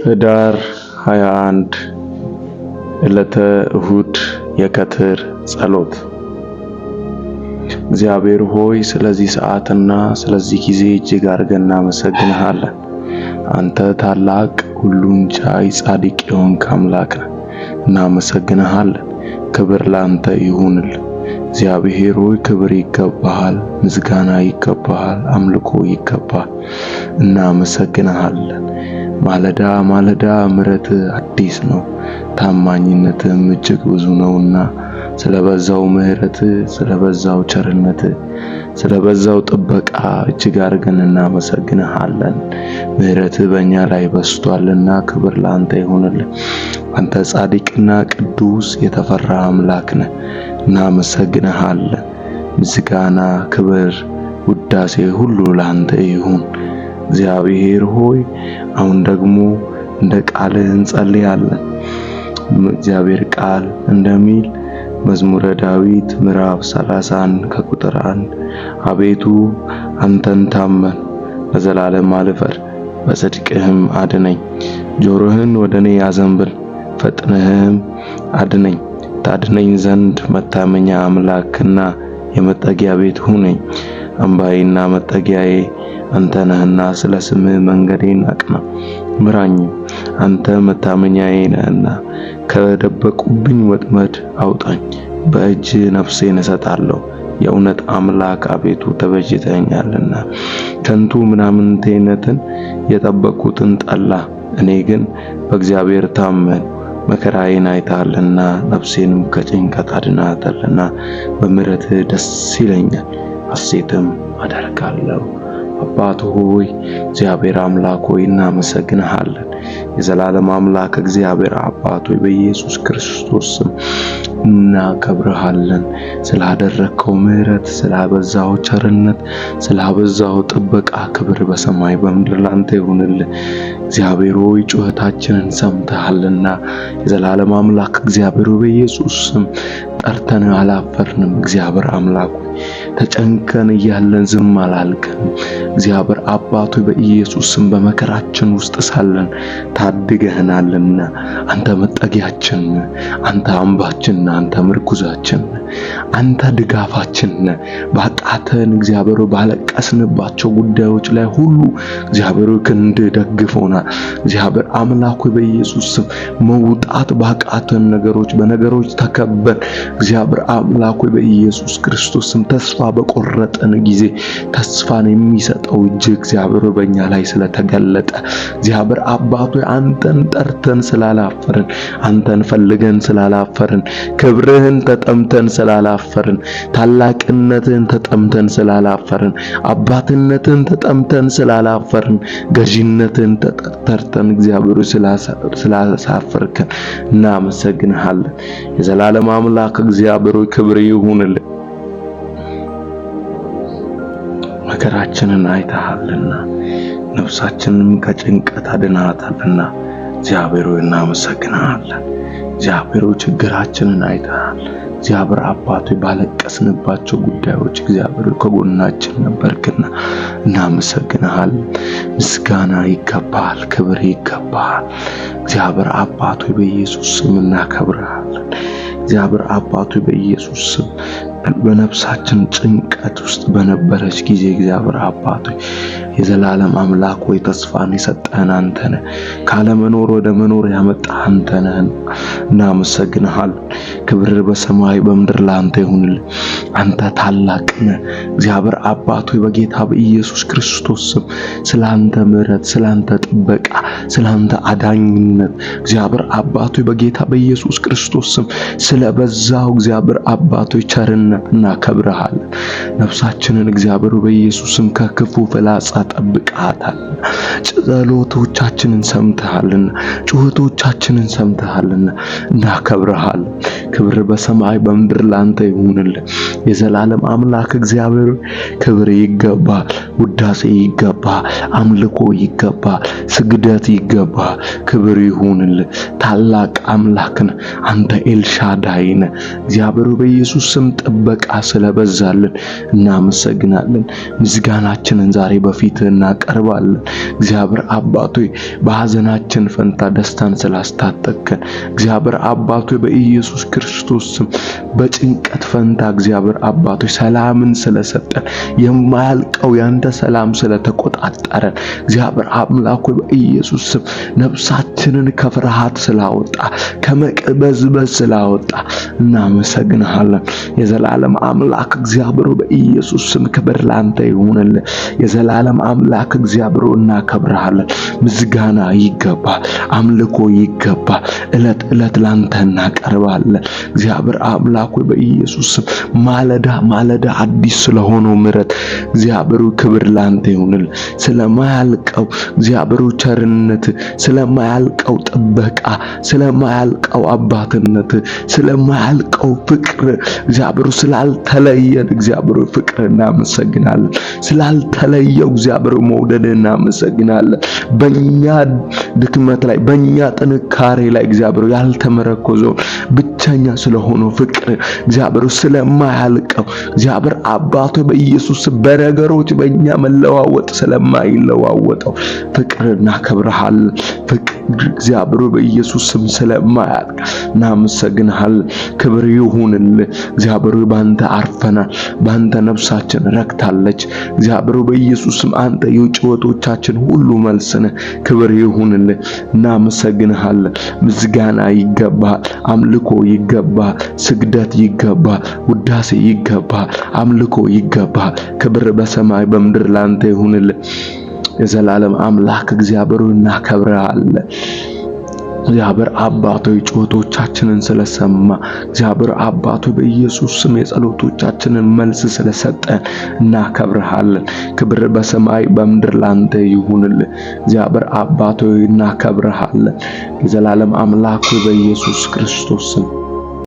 ህዳር 21 ዕለተ እሁድ የቀትር ጸሎት። እግዚአብሔር ሆይ ስለዚህ ሰዓትና ስለዚህ ጊዜ እጅግ አድርገን እናመሰግንሃለን። አንተ ታላቅ ሁሉን ቻይ ጻድቅ የሆንክ አምላክ ነህ። እናመሰግንሃለን። ክብር ላንተ ይሁንል። እግዚአብሔር ሆይ ክብር ይገባሃል፣ ምስጋና ይገባሃል፣ አምልኮ ይገባሃል። እናመሰግንሃለን። ማለዳ ማለዳ ምሕረትህ አዲስ ነው፣ ታማኝነትህም እጅግ ብዙ ነውና ስለበዛው ምሕረትህ፣ ስለበዛው ቸርነትህ፣ ስለበዛው ጥበቃ እጅግ አድርገን እናመሰግንሃለን። ምሕረትህ በእኛ ላይ በስቷልና ክብር ላንተ ይሁንልን። አንተ ጻድቅና ቅዱስ የተፈራ አምላክ ነህ። እናመሰግንሃለን። ምስጋና፣ ክብር፣ ውዳሴ ሁሉ ላንተ ይሁን። እግዚአብሔር ሆይ አሁን ደግሞ እንደ ቃልህ እንጸልያለን። እግዚአብሔር ቃል እንደሚል መዝሙረ ዳዊት ምዕራፍ 31 ከቁጥር 1 አቤቱ አንተን ታመን፣ ለዘላለም አልፈር፣ በጽድቅህም አድነኝ። ጆሮህን ወደ እኔ አዘንብል፣ ፈጥነህም አድነኝ። ታድነኝ ዘንድ መታመኛ አምላክና የመጠጊያ ቤት ሁነኝ። አምባዬና መጠጊያዬ አንተ ነህና ስለ ስምህ መንገዴን አቅና፣ ምራኝም። አንተ መታመኛዬ ነህና ከደበቁብኝ ወጥመድ አውጣኝ። በእጅ ነፍሴን እሰጣለሁ። የእውነት አምላክ አቤቱ ተቤዥተኸኛልና። ከንቱ ምናምንቴነትን የጠበቁትን ጠላ፣ እኔ ግን በእግዚአብሔር ታመን። መከራዬን አይተሃልና ነፍሴንም ከጭንቀት አድናታልና። በምሕረትህ ደስ ይለኛል፣ ሐሴትም አደርጋለሁ። አባት ሆይ እግዚአብሔር አምላክ ሆይ እናመሰግንሃለን። የዘላለም አምላክ እግዚአብሔር አባት ሆይ በኢየሱስ ክርስቶስ ስም እናከብርሃለን። ስላደረግከው ምሕረት፣ ስላበዛው ቸርነት፣ ስላበዛው ጥበቃ ክብር በሰማይ በምድር ላንተ ይሁንልህ። እግዚአብሔር ሆይ ጩኸታችንን ሰምተሃልና የዘላለም አምላክ እግዚአብሔር ሆይ በኢየሱስ ስም ጠርተን አላፈርንም። እግዚአብሔር አምላክ ሆይ ተጨንቀን እያለን ዝም አላልከን። እግዚአብሔር አባት ሆይ በኢየሱስ ስም በመከራችን ውስጥ ሳለን ታድገህናልና አንተ መጠጊያችን፣ አንተ አምባችን፣ አንተ ምርኩዛችን፣ አንተ ድጋፋችን ባጣተን እግዚአብሔር ባለቀስንባቸው ጉዳዮች ላይ ሁሉ እግዚአብሔር ክንድ ደግፎናል። እግዚአብሔር አምላክ ሆይ በኢየሱስ ስም መውጣት ባቃተን በነገሮች ተከበን እግዚአብሔር አምላክ ሆይ በኢየሱስ ክርስቶስ ስም ተስፋ በቆረጠን ጊዜ ተስፋን የሚሰጠው እጅ እግዚአብሔር በእኛ ላይ ስለተገለጠ እግዚአብሔር አባት ሆይ አንተን ጠርተን ስላላፈርን፣ አንተን ፈልገን ስላላፈርን፣ ክብርህን ተጠምተን ስላላፈርን፣ ታላቅነትህን ተጠምተን ስላላፈርን፣ አባትነትህን ተጠምተን ስላላፈርን፣ ገዢነትህን ተጠርተን እግዚአብሔር ስላሳፈርከን እናመሰግንሃለን። የዘላለም አምላክ እግዚአብሔር ሆይ ክብር ይሁንልህ። መከራችንን አይተሃልና ነፍሳችንን ከጭንቀት አድናታልና እግዚአብሔር ሆይ እናመሰግንሃለን። እግዚአብሔር ሆይ ችግራችንን አይተሃል። እግዚአብሔር አባት ሆይ ባለቀስንባቸው ጉዳዮች እግዚአብሔር ሆይ ከጎናችን ነበርክና እናመሰግንሃለን። ምስጋና ይገባሃል፣ ክብር ይገባሃል። እግዚአብሔር አባት ሆይ በኢየሱስ ስም እናከብርሃለን። እግዚአብሔር አባት ሆይ በኢየሱስ ስም በነፍሳችን ጭንቀት ውስጥ በነበረች ጊዜ እግዚአብሔር አባት ሆይ የዘላለም አምላክ ሆይ ተስፋን የሰጠህን አንተ ነህ። ካለመኖር ወደ መኖር ያመጣህ አንተ ነህ። እናመሰግንሃለን። ክብር በሰማይ በምድር ላንተ ይሁንልህ። አንተ ታላቅ ነህ። እግዚአብሔር አባት ሆይ በጌታ በኢየሱስ ክርስቶስ ስም ስላንተ ምሕረት፣ ስላንተ ጥበቃ፣ ስላንተ አዳኝነት እግዚአብሔር አባት ሆይ በጌታ በኢየሱስ ክርስቶስ ስም ስለበዛው እግዚአብሔር አባት ሆይ ቸርነት እናከብርሃለን። ነፍሳችንን እግዚአብሔር በኢየሱስ ስም ከክፉ ፍላጻ ጠብቀሃታልና ጸሎቶቻችንን ሰምተሃልና ጩኸቶቻችንን ሰምተሃልና እናከብርሃለን። ክብር በሰማይ በምድር ላንተ ይሁንልህ። የዘላለም አምላክ እግዚአብሔር ክብር ይገባል፣ ውዳሴ ይገባል፣ አምልኮ ይገባል፣ ስግደት ይገባል። ክብር ይሁንልህ። ታላቅ አምላክ ነህ አንተ፣ ኤልሻዳይ ነህ። እግዚአብሔር በኢየሱስ ስም ጥበቃ ስለበዛልን እናመሰግናለን። ምስጋናችንን ዛሬ በፊት ፊትህ እናቀርባለን። እግዚአብሔር አባት ሆይ በሐዘናችን ፈንታ ደስታን ስላስታጠቅከን እግዚአብሔር አባት ሆይ በኢየሱስ ክርስቶስ ስም በጭንቀት ፈንታ እግዚአብሔር አባት ሆይ ሰላምን ስለሰጠን የማያልቀው ያንተ ሰላም ስለተቆጣጠረን እግዚአብሔር አምላክ ሆይ በኢየሱስ ስም ነፍሳችንን ከፍርሃት ስላወጣ ከመቅበዝበዝ ስላወጣ እናመሰግንሃለን። የዘላለም አምላክ እግዚአብሔር በኢየሱስ ስም ክብር ላንተ ይሁንልህ። የዘላለም አምላክ እግዚአብሔር እናከብርሃለን። ምስጋና ይገባል፣ አምልኮ ይገባል። ዕለት ዕለት ላንተ እናቀርባለን። እግዚአብሔር አምላክ ሆይ በኢየሱስ ስም ማለዳ አዲስ ስለሆነው ምሕረት እግዚአብሔር ክብር ላንተ ይሁንልህ። ስለማያልቀው እግዚአብሔር ቸርነት፣ ስለማያልቀው ጥበቃ፣ ስለማያልቀው አባትነት፣ ስለማያልቀው ፍቅር እግዚአብሔር ስላልተለየን እግዚአብሔር ፍቅር እናመሰግናለን። ስላልተለየው እግዚአብሔር መውደድ እናመሰግናለን። በእኛ ድክመት ላይ በእኛ ጥንካሬ ላይ እግዚአብሔር ያልተመረኮዘው ብቸኛ ስለሆነው ፍቅር እግዚአብሔር ስለማያልቀው እግዚአብሔር አባቶ በኢየሱስ በነገሮች በእኛ መለዋወጥ ስለማይለዋወጠው ፍቅር እናከብርሃለን። ፍቅር እግዚአብሔር በኢየሱስ ስም ስለማያልቅ እናመሰግንሃለን። ክብር ይሁንልህ እግዚአብሔር። ባንተ አርፈናል፣ ባንተ ነፍሳችን ረክታለች። እግዚአብሔር በኢየሱስ ስም አንተ የጩኸቶቻችን ሁሉ መልስ ነህ። ክብር ይሁንልህ፣ እናመሰግንሃለን። ምስጋና ይገባል፣ አምልኮ ይገባል፣ ስግደት ይገባል፣ ውዳሴ ይገባል፣ አምልኮ ይገባል። ክብር በሰማይ በምድር ላንተ ይሁንልህ። የዘላለም አምላክ እግዚአብሔር እናከብርሃለን። እግዚአብሔር አባቶ ጩኸቶቻችንን ስለሰማ እግዚአብሔር አባቶ በኢየሱስ ስም የጸሎቶቻችንን መልስ ስለሰጠን እናከብርሃለን። ክብር በሰማይ በምድር ላንተ ይሁንልህ። እግዚአብሔር አባቶ እናከብርሃለን። የዘላለም አምላክ በኢየሱስ ክርስቶስ ስም